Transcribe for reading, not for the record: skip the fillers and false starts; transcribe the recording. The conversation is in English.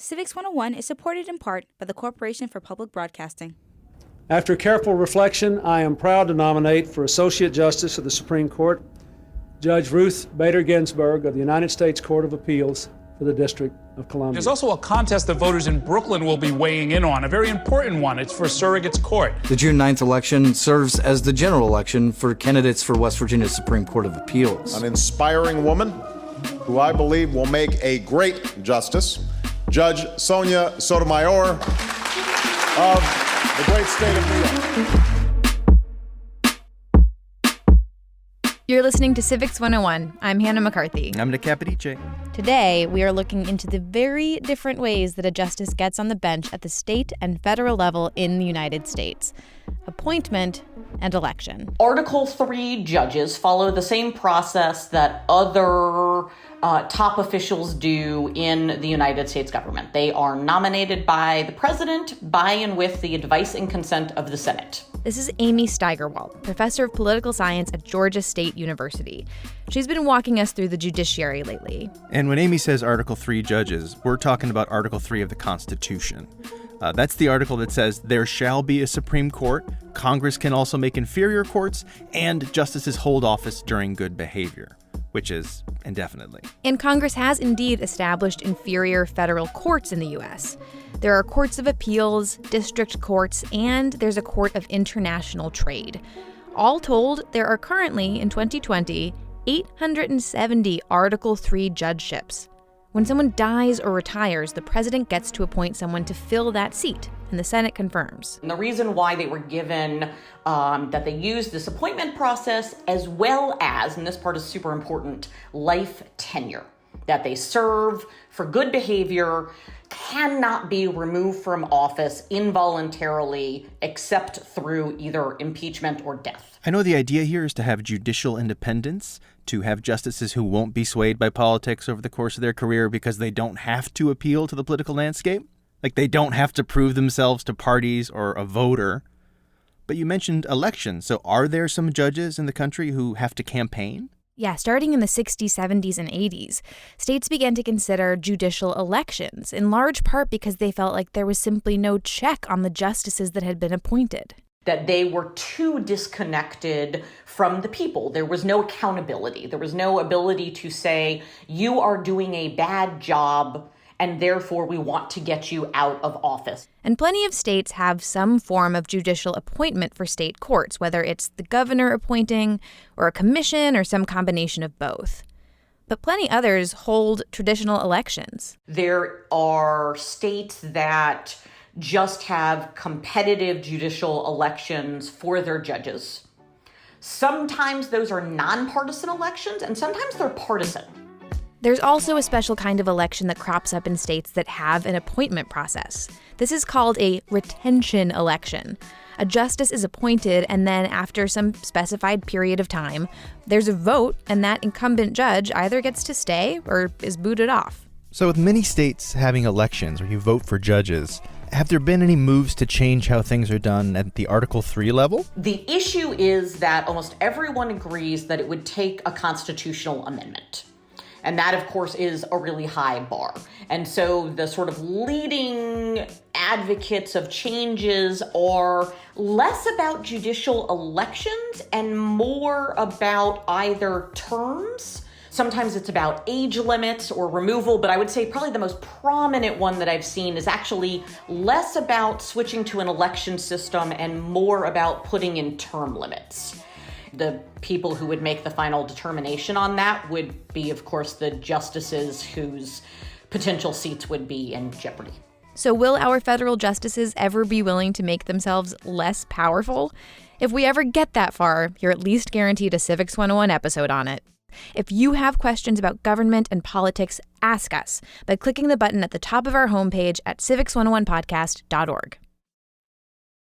Civics 101 is supported in part by the Corporation for Public Broadcasting. After careful reflection, I am proud to nominate for Associate Justice of the Supreme Court, Judge Ruth Bader Ginsburg of the United States Court of Appeals for the District of Columbia. There's also a contest that voters in Brooklyn will be weighing in on, a very important one. It's for surrogates court. The June 9th election serves as the general election for candidates for West Virginia's Supreme Court of Appeals. An inspiring woman who I believe will make a great justice, Judge Sonia Sotomayor of the great state of New York. You're listening to Civics 101. I'm Hannah McCarthy. I'm Nick Capodice. Today, we are looking into the very different ways that a justice gets on the bench at the state and federal level in the United States. Appointment and election. Article 3 judges follow the same process that other top officials do in the United States government. They are nominated by the president by and with the advice and consent of the Senate. This is Amy Steigerwalt, professor of political science at Georgia State University. She's been walking us through the judiciary lately. And when Amy says Article 3 judges, we're talking about Article 3 of the Constitution. That's the article that says there shall be a Supreme Court, Congress can also make inferior courts, and justices hold office during good behavior, which is indefinitely. And Congress has indeed established inferior federal courts in the U.S. There are courts of appeals, district courts, and there's a court of international trade. All told, there are currently, in 2020, 870 Article 3 judgeships. When someone dies or retires, the president gets to appoint someone to fill that seat, and the Senate confirms. And the reason why they were given, that they used this appointment process, as well as, and this part is super important, life tenure, that they serve for good behavior, cannot be removed from office involuntarily except through either impeachment or death. I know the idea here is to have judicial independence, to have justices who won't be swayed by politics over the course of their career because they don't have to appeal to the political landscape. Like they don't have to prove themselves to parties or a voter. But you mentioned elections, so are there some judges in the country who have to campaign? Yeah, starting in the 60s, 70s, and 80s, states began to consider judicial elections, in large part because they felt like there was simply no check on the justices that had been appointed. That they were too disconnected from the people. There was no accountability. There was no ability to say, you are doing a bad job, and therefore we want to get you out of office. And plenty of states have some form of judicial appointment for state courts, whether it's the governor appointing, or a commission, or some combination of both. But plenty others hold traditional elections. There are states that just have competitive judicial elections for their judges. Sometimes those are nonpartisan elections, and sometimes they're partisan. There's also a special kind of election that crops up in states that have an appointment process. This is called a retention election. A justice is appointed, and then after some specified period of time, there's a vote, and that incumbent judge either gets to stay or is booted off. So with many states having elections where you vote for judges, have there been any moves to change how things are done at the Article 3 level? The issue is that almost everyone agrees that it would take a constitutional amendment. And that, of course, is a really high bar. And so the sort of leading advocates of changes are less about judicial elections and more about either terms. Sometimes it's about age limits or removal, but I would say probably the most prominent one that I've seen is actually less about switching to an election system and more about putting in term limits. The people who would make the final determination on that would be, of course, the justices whose potential seats would be in jeopardy. So will our federal justices ever be willing to make themselves less powerful? If we ever get that far, you're at least guaranteed a Civics 101 episode on it. If you have questions about government and politics, ask us by clicking the button at the top of our homepage at civics101podcast.org.